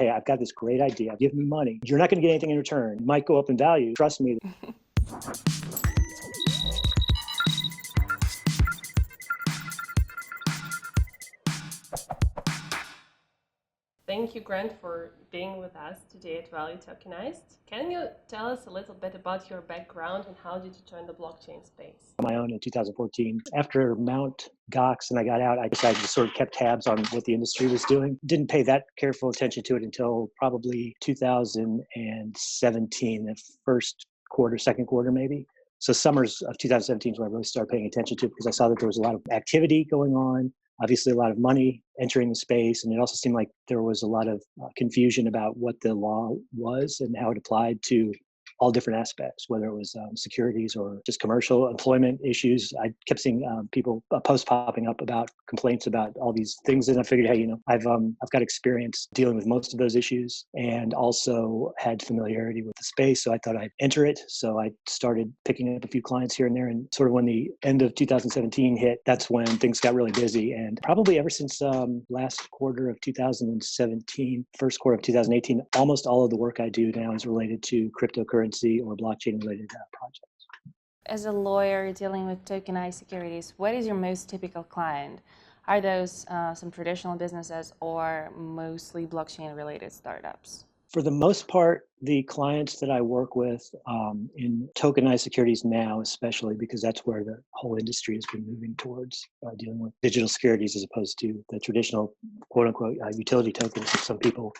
hey, I've got this great idea. Give me money. You're not going to get anything in return. It might go up in value. Trust me. Thank you, Grant, for being with us today at Value Tokenized. Can you tell us a little bit about your background and how did you join the blockchain space? On my own in 2014. After Mt. Gox and I got out, I decided to sort of kept tabs on what the industry was doing. Didn't pay that careful attention to it until probably 2017, the first quarter, second quarter maybe. So summers of 2017 is when I really started paying attention to it because I saw that there was a lot of activity going on. Obviously, a lot of money entering the space. And it also seemed like there was a lot of confusion about what the law was and how it applied to all different aspects, whether it was securities or just commercial employment issues. I kept seeing people posts popping up about complaints about all these things, and I figured, hey, I've got experience dealing with most of those issues, and also had familiarity with the space, so I thought I'd enter it. So I started picking up a few clients here and there, and sort of when the end of 2017 hit, that's when things got really busy, and probably ever since last quarter of 2017, first quarter of 2018, almost all of the work I do now is related to cryptocurrency or blockchain-related projects. As a lawyer dealing with tokenized securities, what is your most typical client? Are those some traditional businesses or mostly blockchain-related startups? For the most part, the clients that I work with in tokenized securities now, especially because that's where the whole industry has been moving towards dealing with digital securities as opposed to the traditional quote-unquote utility tokens that some people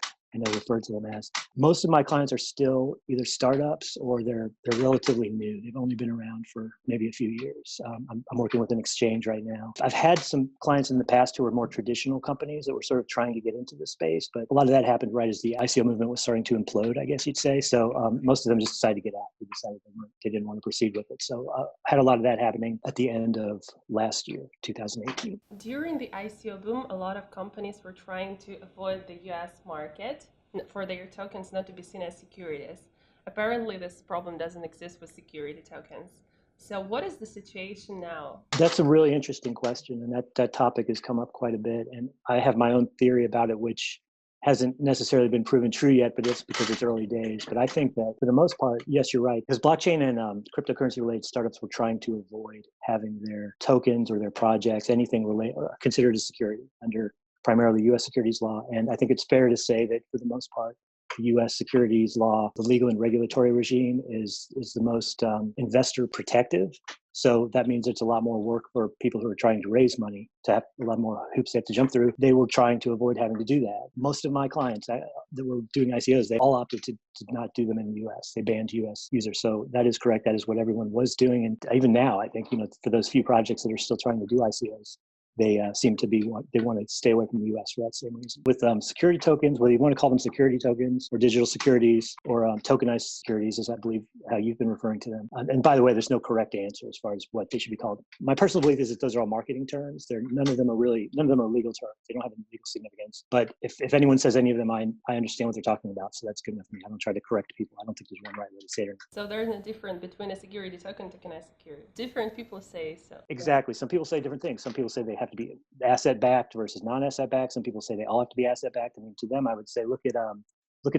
refer to them as. Most of my clients are still either startups or they're relatively new. They've only been around for maybe a few years. I'm working with an exchange right now. I've had some clients in the past who were more traditional companies that were sort of trying to get into the space, but a lot of that happened right as the ICO movement was starting to implode, I guess you'd say. So most of them just decided to get out. They decided they didn't want to proceed with it. So I had a lot of that happening at the end of last year, 2018. During the ICO boom, a lot of companies were trying to avoid the US market for their tokens not to be seen as securities. Apparently, this problem doesn't exist with security tokens. So what is the situation now? That's a really interesting question, and that topic has come up quite a bit. And I have my own theory about it, which hasn't necessarily been proven true yet, but it's because it's early days. But I think that for the most part, yes, you're right. Because blockchain and cryptocurrency-related startups were trying to avoid having their tokens or their projects, anything considered a security under primarily U.S. securities law. And I think it's fair to say that for the most part, the U.S. securities law, the legal and regulatory regime is the most investor protective. So that means it's a lot more work for people who are trying to raise money, to have a lot more hoops they have to jump through. They were trying to avoid having to do that. Most of my clients that were doing ICOs, they all opted to not do them in the U.S. They banned U.S. users. So that is correct. That is what everyone was doing. And even now, I think, for those few projects that are still trying to do ICOs, they seem to they want to stay away from the U.S. for that same reason. With security tokens, whether you want to call them security tokens or digital securities or tokenized securities, as I believe how you've been referring to them. And by the way, there's no correct answer as far as what they should be called. My personal belief is that those are all marketing terms. None of them are legal terms. They don't have any legal significance. But if anyone says any of them, I understand what they're talking about. So that's good enough for me. I don't try to correct people. I don't think there's one right way to say it. So there's no difference between a security token and tokenized security. Different people say so. Exactly. Some people say different things. Some people say they have to be asset-backed versus non-asset-backed. Some people say they all have to be asset-backed. I mean, to them, I would say, look at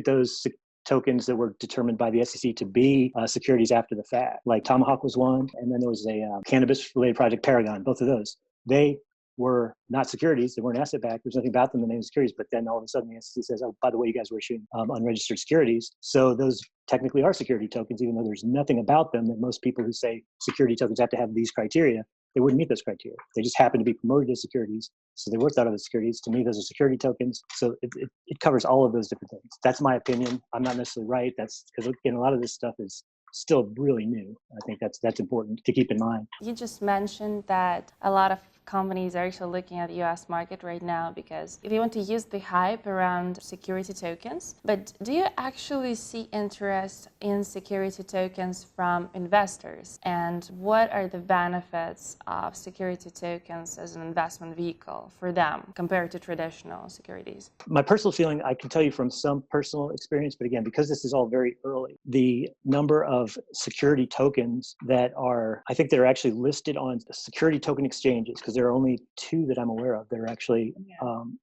those tokens that were determined by the SEC to be securities after the fact. Like Tomahawk was one, and then there was a cannabis-related project, Paragon. Both of those, they were not securities. They weren't asset-backed. There's nothing about them that named securities. But then all of a sudden, the SEC says, "Oh, by the way, you guys were issuing unregistered securities." So those technically are security tokens, even though there's nothing about them that most people who say security tokens have to have these criteria. They wouldn't meet those criteria. They just happen to be promoted as securities. So they were thought of as securities. To me, those are security tokens. So it covers all of those different things. That's my opinion. I'm not necessarily right. That's because, again, a lot of this stuff is still really new. I think that's important to keep in mind. You just mentioned that a lot of companies are actually looking at the US market right now because if you want to use the hype around security tokens, but do you actually see interest in security tokens from investors? And what are the benefits of security tokens as an investment vehicle for them compared to traditional securities? My personal feeling, I can tell you from some personal experience, but again, because this is all very early, the number of security tokens that are, I think they're actually listed on security token exchanges, because because there are only two that I'm aware of that are actually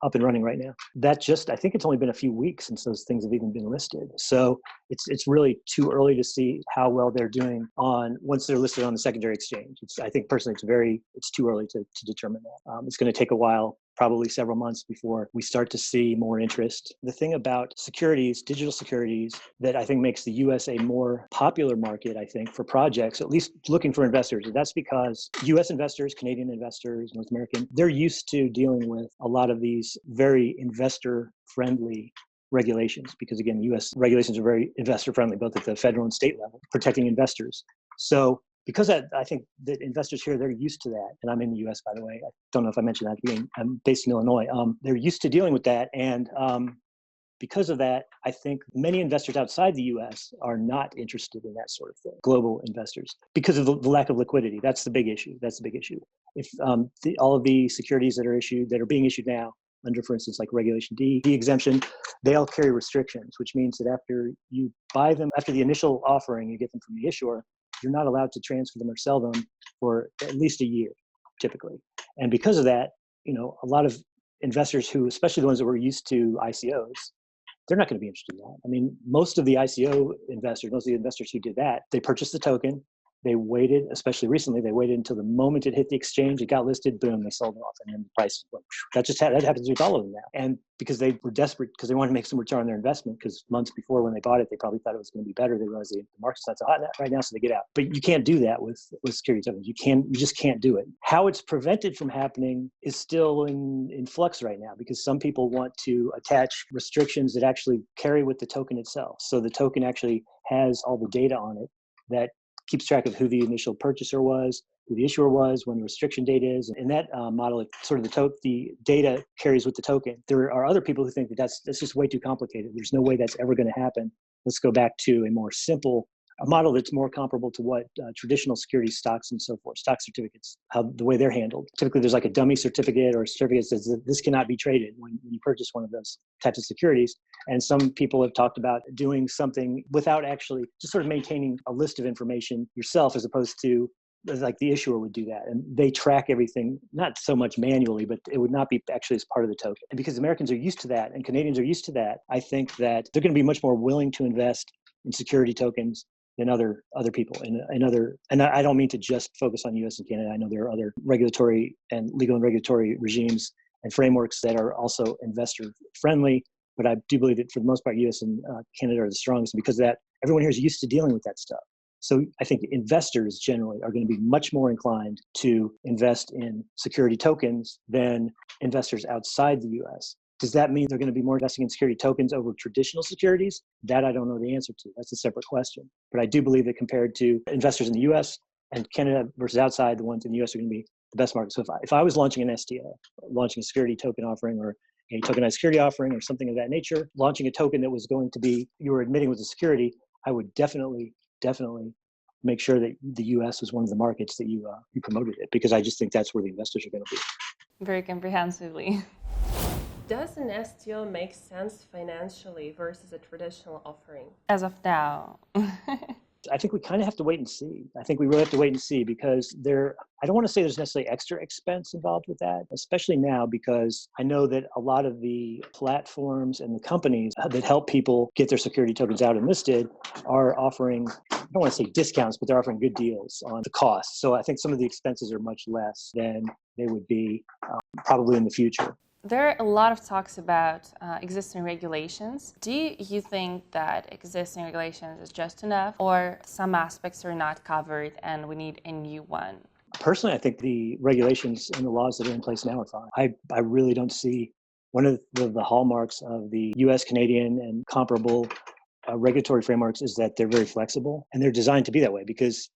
up and running right now. I think it's only been a few weeks since those things have even been listed. So it's really too early to see how well they're doing once they're listed on the secondary exchange. I think personally, it's too early to determine that. It's going to take a while, probably several months before we start to see more interest. The thing about securities, digital securities, that I think makes the US a more popular market, I think, for projects, at least looking for investors. And that's because US investors, Canadian investors, North American, they're used to dealing with a lot of these very investor-friendly regulations, because again, US regulations are very investor-friendly, both at the federal and state level, protecting investors. So because I think that investors here, they're used to that. And I'm in the US, by the way. I don't know if I mentioned that at the beginning. I'm based in Illinois. They're used to dealing with that. And because of that, I think many investors outside the US are not interested in that sort of thing, global investors, because of the lack of liquidity. That's the big issue. If all of the securities that are being issued now under, for instance, like Regulation D, the exemption, they all carry restrictions, which means that after you buy them, after the initial offering, you get them from the issuer, you're not allowed to transfer them or sell them for at least a year, typically. And because of that, a lot of investors who, especially the ones that were used to ICOs, they're not going to be interested in that. I mean, most of the investors who did that, they purchased the token. They waited, especially recently, until the moment it hit the exchange, it got listed, boom, they sold it off, and then the price went. That happens with all of them now. And because they were desperate, because they wanted to make some return on their investment, because months before when they bought it, they probably thought it was going to be better. They realized the market's not so hot right now, so they get out. But you can't do that with security tokens. You just can't do it. How it's prevented from happening is still in flux right now, because some people want to attach restrictions that actually carry with the token itself. So the token actually has all the data on it that keeps track of who the initial purchaser was, who the issuer was, when the restriction date is. In that model, it sort of the data carries with the token. There are other people who think that that's just way too complicated. There's no way that's ever going to happen. Let's go back to a model that's more comparable to what traditional security stocks and so forth, stock certificates, the way they're handled. Typically, there's like a dummy certificate or a certificate that says that this cannot be traded when you purchase one of those types of securities. And some people have talked about doing something without actually just sort of maintaining a list of information yourself, as opposed to like the issuer would do that. And they track everything, not so much manually, but it would not be actually as part of the token. And because Americans are used to that and Canadians are used to that, I think that they're going to be much more willing to invest in security tokens than other people and I don't mean to just focus on US and Canada. I know there are other regulatory and legal and regulatory regimes and frameworks that are also investor friendly, but I do believe that for the most part, US and Canada are the strongest. And because of that, everyone here is used to dealing with that stuff. So I think investors generally are going to be much more inclined to invest in security tokens than investors outside the US. Does that mean they're going to be more investing in security tokens over traditional securities? That I don't know the answer to. That's a separate question. But I do believe that compared to investors in the US and Canada versus outside, the ones in the US are going to be the best market. So if I was launching an STO, launching a security token offering or a tokenized security offering or something of that nature, launching a token that was going to be, you were admitting was a security, I would definitely make sure that the US was one of the markets that you promoted it, because I just think that's where the investors are going to be. Very comprehensively. Does an STO make sense financially versus a traditional offering? As of now. I think we kind of have to wait and see. I think we really have to wait and see, because I don't want to say there's necessarily extra expense involved with that, especially now, because I know that a lot of the platforms and the companies that help people get their security tokens out and listed are offering, I don't want to say discounts, but they're offering good deals on the cost. So I think some of the expenses are much less than they would be probably in the future. There are a lot of talks about existing regulations. Do you think that existing regulations is just enough, or some aspects are not covered and we need a new one? Personally, I think the regulations and the laws that are in place now are fine. I really don't see one of the hallmarks of the US, Canadian, and comparable regulatory frameworks is that they're very flexible, and they're designed to be that way because,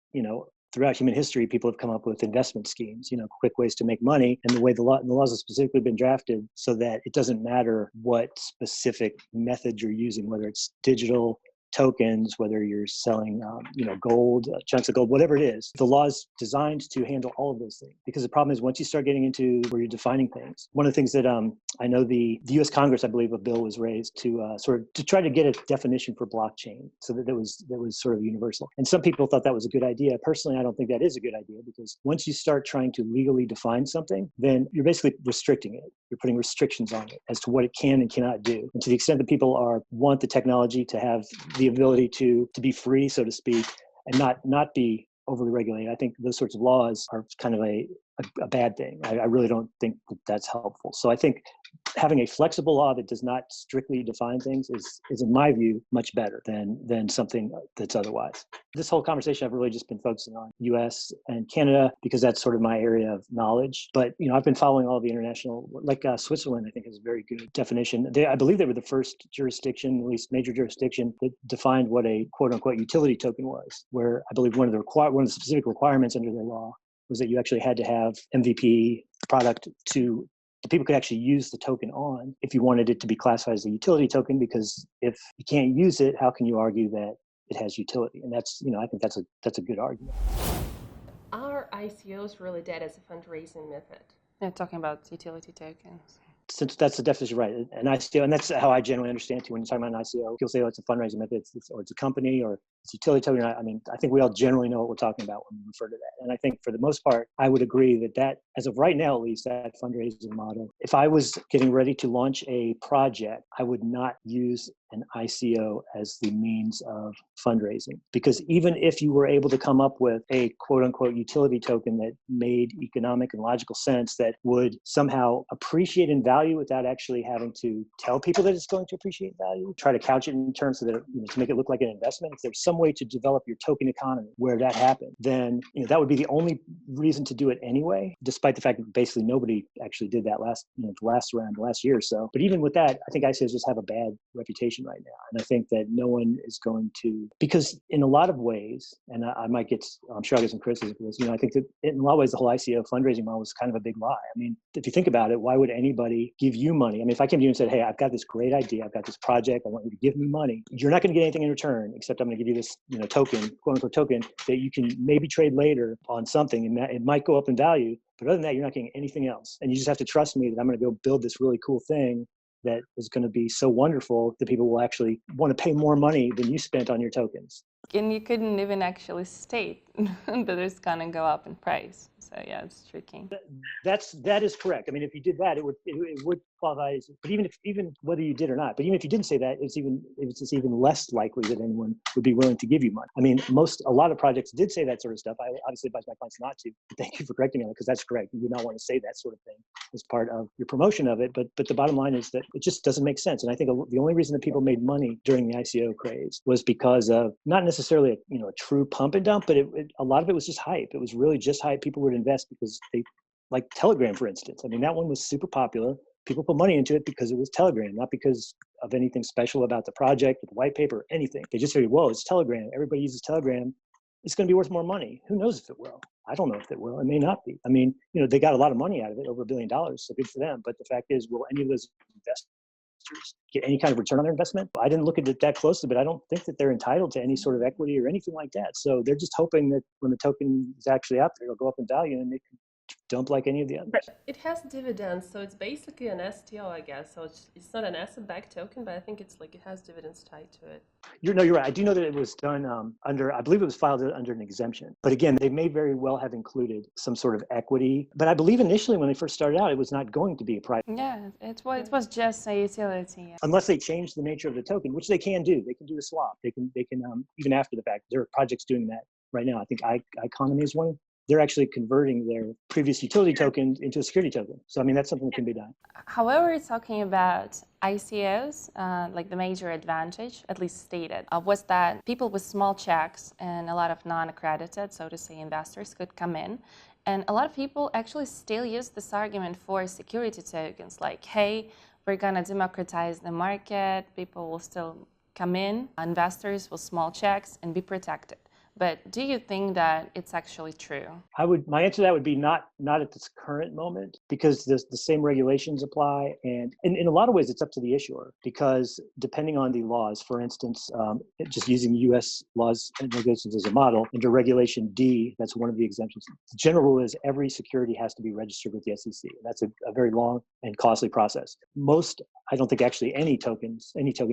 throughout human history, people have come up with investment schemes, quick ways to make money. And the way the laws have specifically been drafted so that it doesn't matter what specific method you're using, whether it's digital tokens, whether you're selling, gold, chunks of gold, whatever it is. The law is designed to handle all of those things. Because the problem is once you start getting into where you're defining things, one of the things that I know the U.S. Congress, I believe, a bill was raised to to try to get a definition for blockchain, so that was sort of universal. And some people thought that was a good idea. Personally, I don't think that is a good idea, because once you start trying to legally define something, then you're basically restricting it. You're putting restrictions on it as to what it can and cannot do. And to the extent that people want the technology to have the ability to be free, so to speak, and not be overly regulated, I think those sorts of laws are kind of a bad thing. I really don't think that that's helpful. So I think having a flexible law that does not strictly define things is in my view, much better than something that's otherwise. This whole conversation, I've really just been focusing on US and Canada because that's sort of my area of knowledge. But, I've been following all the international, like Switzerland, I think is a very good definition. I believe they were the first jurisdiction, at least major jurisdiction, that defined what a quote unquote utility token was, where I believe one of the specific requirements under their law was that you actually had to have MVP product to the people could actually use the token on if you wanted it to be classified as a utility token, because if you can't use it, how can you argue that it has utility? And that's, I think that's a good argument. Are ICOs really dead as a fundraising method? They're talking about utility tokens. Since that's the definition, right? An ICO, and that's how I generally understand it. When you're talking about an ICO, people say, "Oh, it's a fundraising method, or it's a company, or it's a utility token." I think we all generally know what we're talking about when we refer to that. And I think for the most part, I would agree that as of right now, at least, that fundraising model. If I was getting ready to launch a project, I would not use an ICO as the means of fundraising, because even if you were able to come up with a quote unquote utility token that made economic and logical sense, that would somehow appreciate in value without actually having to tell people that it's going to appreciate value, try to couch it in terms of to make it look like an investment. If there's some way to develop your token economy where that happened, then that would be the only reason to do it anyway, despite the fact that basically nobody actually did that last year or so. But even with that, I think ICOs just have a bad reputation right now. And I think that no one is going to, because in a lot of ways, and I'm sure I'll get some criticism for this, I think that in a lot of ways, the whole ICO fundraising model was kind of a big lie. I mean, if you think about it, why would anybody give you money? I mean, if I came to you and said, "Hey, I've got this great idea, I've got this project, I want you to give me money," you're not going to get anything in return, except I'm going to give you this, token, quote unquote token, that you can maybe trade later on something, and it might go up in value. But other than that, you're not getting anything else. And you just have to trust me that I'm going to go build this really cool thing that is going to be so wonderful that people will actually want to pay more money than you spent on your tokens. And you couldn't even actually state that it's going to go up in price. So yeah, it's tricky. That is correct. I mean, if you did that, it would qualify as, but even whether you did or not, but even if you didn't say that, it's even less likely that anyone would be willing to give you money. I mean, a lot of projects did say that sort of stuff. I obviously advise my clients not to. Thank you for correcting me on it, because that's correct. You would not want to say that sort of thing as part of your promotion of it. But the bottom line is that it just doesn't make sense. And I think the only reason that people made money during the ICO craze was because of not necessarily a true pump and dump, but a lot of it was just hype. It was really just hype. People would invest because they, like Telegram, for instance. I mean, that one was super popular. People put money into it because it was Telegram, not because of anything special about the project, the white paper, or anything. They just figured, whoa, it's Telegram. Everybody uses Telegram. It's going to be worth more money. Who knows if it will? I don't know if it will. It may not be. I mean, they got a lot of money out of it, over $1 billion, so good for them. But the fact is, will any of those investors get any kind of return on their investment? I didn't look at it that closely, but I don't think that they're entitled to any sort of equity or anything like that. So they're just hoping that when the token is actually out there, it'll go up in value and they can dump like any of the others. It has dividends, so it's basically an STO, I guess. So it's not an asset-backed token, but I think it's like it has dividends tied to it. You're right. I do know that it was done I believe it was filed under an exemption. But again, they may very well have included some sort of equity. But I believe initially when they first started out, it was not going to be a private. Yeah, it was just a utility. Unless they change the nature of the token, which they can do. They can do a swap. They can even after the fact. There are projects doing that right now. I think iEconomy is one. They're actually converting their previous utility token into a security token. So, I mean, that's something that can be done. However, talking about ICOs, like the major advantage, at least stated, was that people with small checks and a lot of non-accredited, so to say, investors could come in. And a lot of people actually still use this argument for security tokens, like, hey, we're going to democratize the market, people will still come in, investors with small checks, and be protected. But do you think that it's actually true? My answer to that would be not at this current moment, because the same regulations apply. And in a lot of ways, it's up to the issuer, because depending on the laws, for instance, just using US laws and regulations as a model, under Regulation D, that's one of the exemptions. The general rule is every security has to be registered with the SEC. That's a very long and costly process. I don't think actually any token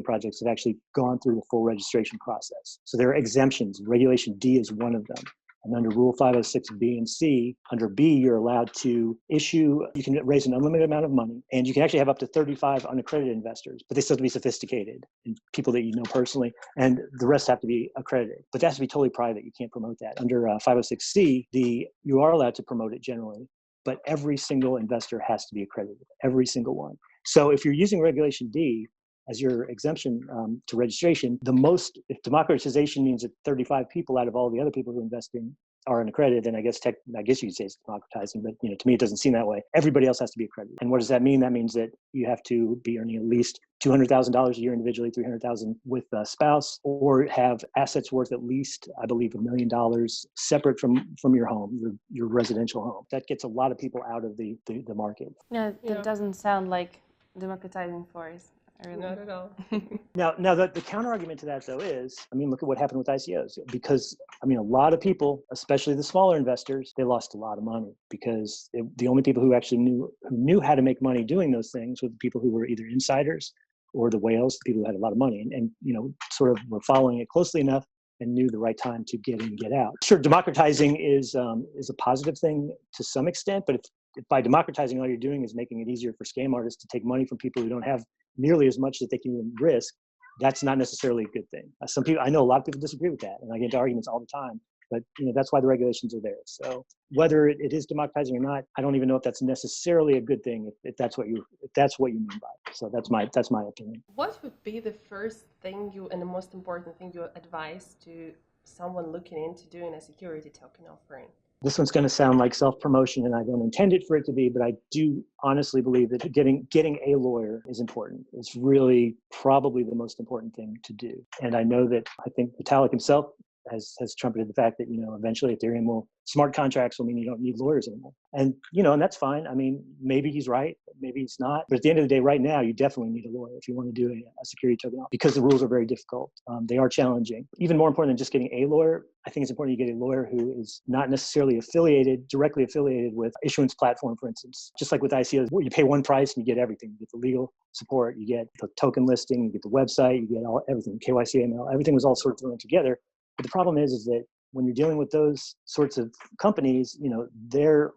projects have actually gone through the full registration process. So there are exemptions. Regulation D is one of them. And under Rule 506B and C, under B, you're allowed to you can raise an unlimited amount of money, and you can actually have up to 35 unaccredited investors, but they still have to be sophisticated and people that you know personally, and the rest have to be accredited. But that has to be totally private. You can't promote that. Under 506C, you are allowed to promote it generally, but every single investor has to be accredited, every single one. So if you're using Regulation D as your exemption to registration, if democratization means that 35 people out of all the other people who are investing are unaccredited, then I guess you could say it's democratizing, but to me it doesn't seem that way. Everybody else has to be accredited. And what does that mean? That means that you have to be earning at least $200,000 a year individually, $300,000 with a spouse, or have assets worth at least, I believe, $1 million separate from your home, your residential home. That gets a lot of people out of the market. No, that doesn't sound like democratizing force. Really. Not at all. Now the counter argument to that, though, is, look at what happened with ICOs. Because, a lot of people, especially the smaller investors, they lost a lot of money, because the only people who actually knew how to make money doing those things were the people who were either insiders or the whales, the people who had a lot of money and sort of were following it closely enough and knew the right time to get in and get out. Sure, democratizing is a positive thing to some extent, but if by democratizing all you're doing is making it easier for scam artists to take money from people who don't have nearly as much that they can even risk, that's not necessarily a good thing. I know a lot of people disagree with that, and I get into arguments all the time, but that's why the regulations are there. So whether it is democratizing or not, I don't even know if that's necessarily a good thing, if that's what you mean by it. So that's my opinion. What would be the first thing and the most important thing you advise to someone looking into doing a security token offering? This one's going to sound like self-promotion, and I don't intend it for it to be, but I do honestly believe that getting a lawyer is important. It's really probably the most important thing to do. And I think Vitalik himself has trumpeted the fact that, eventually Ethereum smart contracts will mean you don't need lawyers anymore. And, and that's fine. Maybe he's right, maybe he's not. But at the end of the day, right now, you definitely need a lawyer if you want to do a security token, because the rules are very difficult. They are challenging. Even more important than just getting a lawyer, I think it's important you get a lawyer who is not necessarily directly affiliated with issuance platform, for instance. Just like with ICOs, you pay one price and you get everything. You get the legal support, you get the token listing, you get the website, you get everything, KYC, AML, everything was all sort of thrown together. But the problem is that when you're dealing with those sorts of companies, their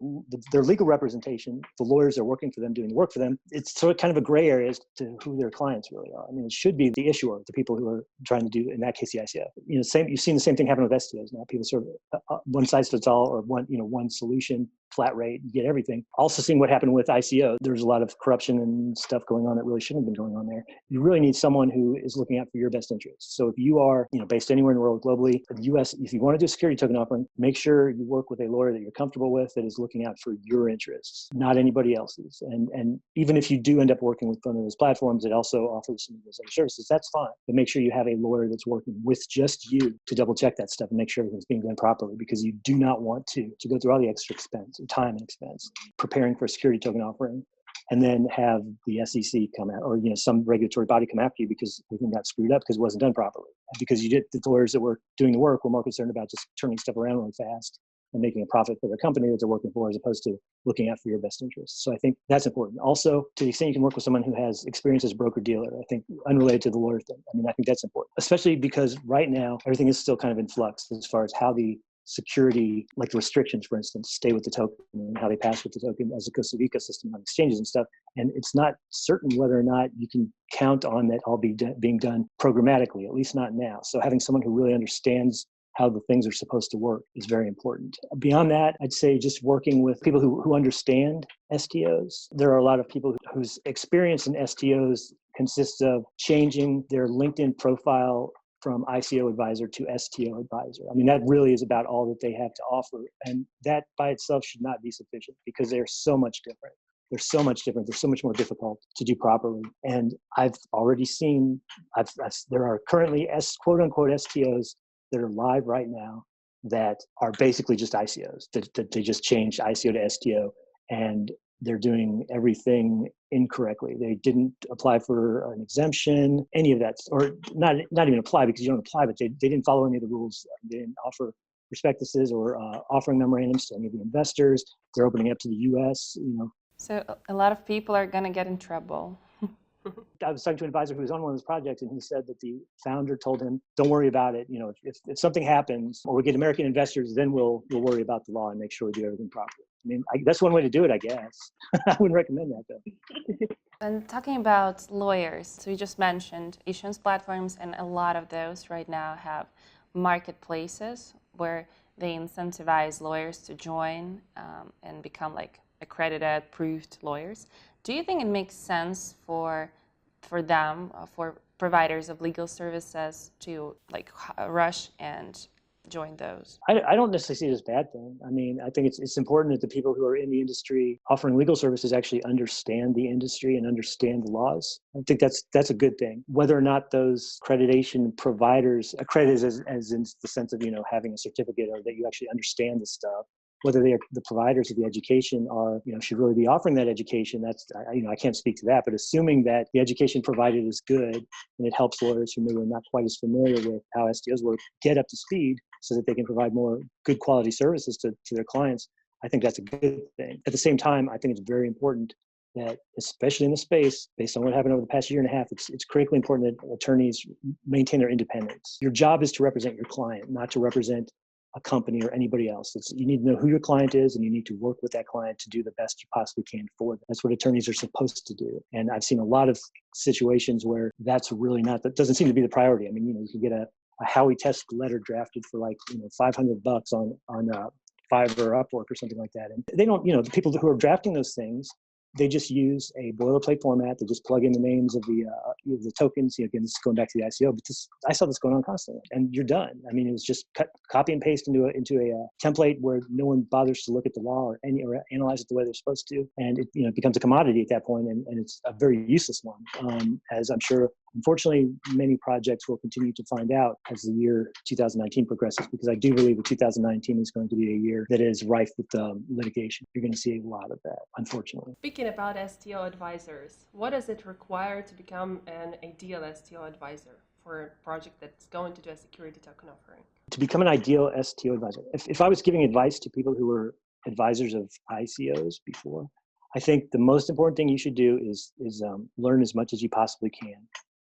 legal representation, the lawyers are working for them, doing the work for them, it's sort of kind of a gray area as to who their clients really are. It should be the issuer, the people who are trying to do, in that case, the ICO. You've seen the same thing happen with STOs now. People sort of one size fits all, or one solution, flat rate, you get everything. Also seeing what happened with ICO. There's a lot of corruption and stuff going on that really shouldn't have been going on there. You really need someone who is looking out for your best interests. So if you are, based anywhere in the world globally, the US, if you want to do a security token offering, make sure you work with a lawyer that you're comfortable with, that is looking out for your interests, not anybody else's. And even if you do end up working with one of those platforms that also offers some of those other services, that's fine. But make sure you have a lawyer that's working with just you to double check that stuff and make sure everything's being done properly, because you do not want to go through all the extra expense, time and expense, preparing for a security token offering, and then have the SEC come out, or some regulatory body come after you because everything got screwed up because it wasn't done properly. And because the lawyers that were doing the work were more concerned about just turning stuff around really fast and making a profit for the company that they're working for, as opposed to looking out for your best interests. So I think that's important. Also, to the extent you can work with someone who has experience as a broker-dealer, I think, unrelated to the lawyer thing, I think that's important, especially because right now everything is still kind of in flux as far as how the security, like the restrictions, for instance, stay with the token and how they pass with the token as a custody ecosystem on exchanges and stuff. And it's not certain whether or not you can count on that all being done programmatically, at least not now. So having someone who really understands how the things are supposed to work is very important. Beyond that, I'd say just working with people who understand STOs. There are a lot of people whose experience in STOs consists of changing their LinkedIn profile from ICO advisor to STO advisor. That really is about all that they have to offer. And that by itself should not be sufficient, because they're so much different. They're so much different. They're so much more difficult to do properly. And I've already seen, there are currently quote unquote STOs that are live right now that are basically just ICOs, that they just changed ICO to STO, and they're doing everything incorrectly. They didn't apply for an exemption, any of that, or not even apply, because you don't apply, but they didn't follow any of the rules. They didn't offer prospectuses or offering memorandums to any of the investors. They're opening up to the US, So a lot of people are going to get in trouble. I was talking to an advisor who was on one of those projects, and he said that the founder told him, "Don't worry about it. If something happens, or we get American investors, then we'll worry about the law and make sure we do everything properly." I mean, that's one way to do it, I guess. I wouldn't recommend that, though. And talking about lawyers, so you just mentioned issuance platforms, and a lot of those right now have marketplaces where they incentivize lawyers to join and become like accredited, proved lawyers. Do you think it makes sense for them, for providers of legal services, to like rush and join those? I don't necessarily see it as a bad thing. I mean, I think it's important that the people who are in the industry offering legal services actually understand the industry and understand the laws. I think that's a good thing. Whether or not those accreditation providers, accredited as in the sense of, having a certificate or that you actually understand the stuff, whether they are the providers of the education are, should really be offering that education. That's, I can't speak to that, but assuming that the education provided is good and it helps lawyers who maybe are not quite as familiar with how STOs work get up to speed so that they can provide more good quality services to their clients, I think that's a good thing. At the same time, I think it's very important that, especially in the space, based on what happened over the past year and a half, it's critically important that attorneys maintain their independence. Your job is to represent your client, not to represent a company or anybody else. You need to know who your client is, and you need to work with that client to do the best you possibly can for them. That's what attorneys are supposed to do. And I've seen a lot of situations where that doesn't seem to be the priority. I mean, you can get a Howey Test letter drafted for like, $500 on Fiverr or Upwork or something like that. And they don't, the people who are drafting those things, they just use a boilerplate format. They just plug in the names of the tokens. Again, this is going back to the ICO, but I saw this going on constantly, and you're done. I mean, it was just copy and paste into a template where no one bothers to look at the law or analyze it the way they're supposed to, and it becomes a commodity at that point, and it's a very useless one. As I'm sure, unfortunately, many projects will continue to find out as the year 2019 progresses, because I do believe that 2019 is going to be a year that is rife with litigation. You're going to see a lot of that, unfortunately. Speaking about STO advisors, what does it require to become an ideal STO advisor for a project that's going to do a security token offering? To become an ideal STO advisor, if I was giving advice to people who were advisors of ICOs before, I think the most important thing you should do is learn as much as you possibly can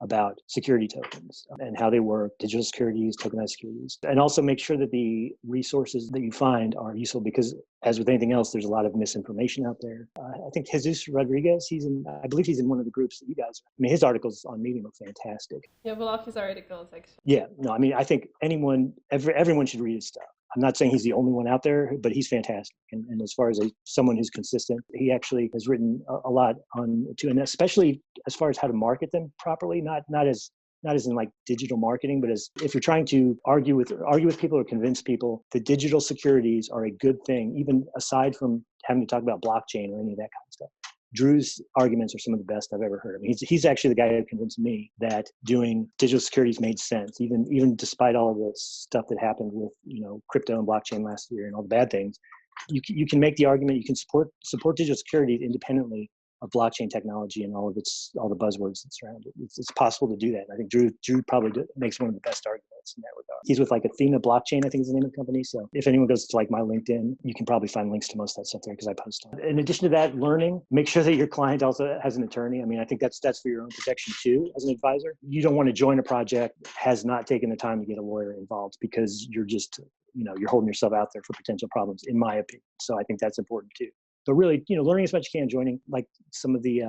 about security tokens and how they work, digital securities, tokenized securities, and also make sure that the resources that you find are useful, because as with anything else, there's a lot of misinformation out there. I think Jesus Rodriguez, I believe he's in one of the groups that you guys, his articles on Medium are fantastic. Yeah, we love his articles, actually. Yeah, no, I think everyone should read his stuff. I'm not saying he's the only one out there, but he's fantastic. And as far as someone who's consistent, he actually has written a lot and especially as far as how to market them properly, not as in like digital marketing, but as if you're trying to argue with people or convince people that digital securities are a good thing, even aside from having to talk about blockchain or any of that kind of stuff. Drew's arguments are some of the best I've ever heard. I mean, he's actually the guy who convinced me that doing digital securities made sense, even despite all of the stuff that happened with crypto and blockchain last year and all the bad things. You can make the argument, you can support digital securities independently of blockchain technology and all the buzzwords that surround it. It's possible to do that. And I think Drew probably makes one of the best arguments in that regard. He's with like Athena Blockchain, I think is the name of the company. So if anyone goes to like my LinkedIn, you can probably find links to most of that stuff there because I post on it. In addition to that, learning, make sure that your client also has an attorney. I mean, I think that's for your own protection too, as an advisor. You don't want to join a project has not taken the time to get a lawyer involved, because you're just, you're holding yourself out there for potential problems, in my opinion. So I think that's important too. But really, learning as much as you can, joining like some of the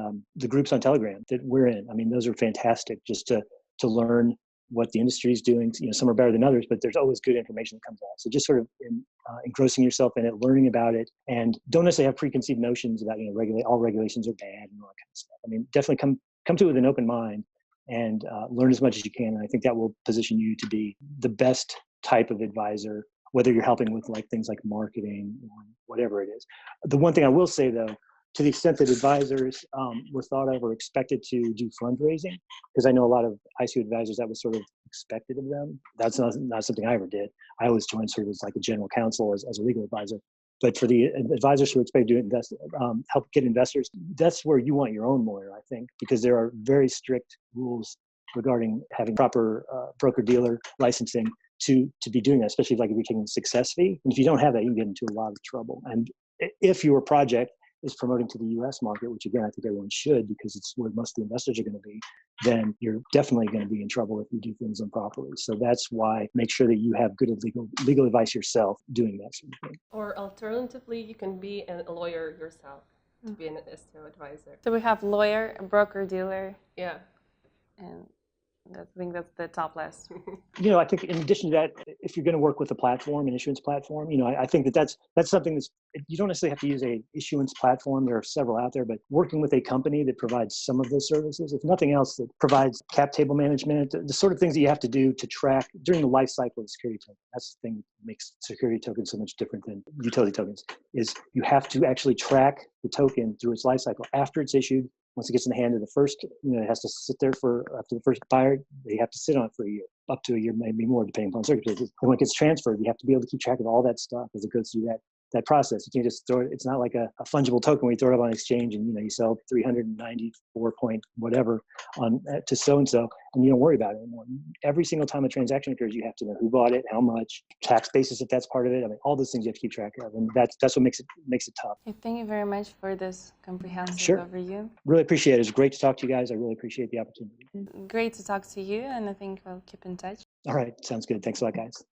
groups on Telegram that we're in. I mean, those are fantastic just to learn what the industry is doing. Some are better than others, but there's always good information that comes out. So just sort of engrossing yourself in it, learning about it, and don't necessarily have preconceived notions about, all regulations are bad and all that kind of stuff. I mean, definitely come to it with an open mind and learn as much as you can. And I think that will position you to be the best type of advisor, whether you're helping with like things like marketing or whatever it is. The one thing I will say though, to the extent that advisors were thought of or expected to do fundraising, because I know a lot of ICO advisors, that was sort of expected of them. That's not something I ever did. I always joined sort of as like a general counsel as a legal advisor. But for the advisors who expect to invest, help get investors, that's where you want your own lawyer, I think, because there are very strict rules regarding having proper broker-dealer licensing to be doing that, especially like if you're taking a success fee. And if you don't have that, you can get into a lot of trouble. And if your project is promoting to the US market, which again, I think everyone should, because it's where most of the investors are going to be, then you're definitely going to be in trouble if you do things improperly. So that's why make sure that you have good legal advice yourself doing that sort of thing. Or alternatively, you can be a lawyer yourself to be an SEO advisor. So we have lawyer, broker-dealer. Yeah. And I think that's the top list. I think in addition to that, if you're going to work with a platform, an issuance platform, I think that's something you don't necessarily have to use a issuance platform. There are several out there, but working with a company that provides some of those services, if nothing else, that provides cap table management, the sort of things that you have to do to track during the life cycle of security token. That's the thing that makes security tokens so much different than utility tokens, is you have to actually track the token through its life cycle after it's issued. Once it gets in the hand of the first, it has to sit there after the first buyer, they have to sit on it for a year, up to a year, maybe more, depending upon circumstances. And when it gets transferred, you have to be able to keep track of all that stuff as it goes through that process. You can't just throw it. It's not like a fungible token where you throw it up on exchange and you sell 394 point whatever to so-and-so, and you don't worry about it anymore. Every single time a transaction occurs, you have to know who bought it, how much, tax basis if that's part of it. I mean, all those things you have to keep track of, and that's what makes it tough. Okay, thank you very much for this comprehensive Sure. overview. Really appreciate it. It's great to talk to you guys. I really appreciate the opportunity. Great to talk to you, and I think we'll keep in touch. All right, sounds good. Thanks a lot, guys.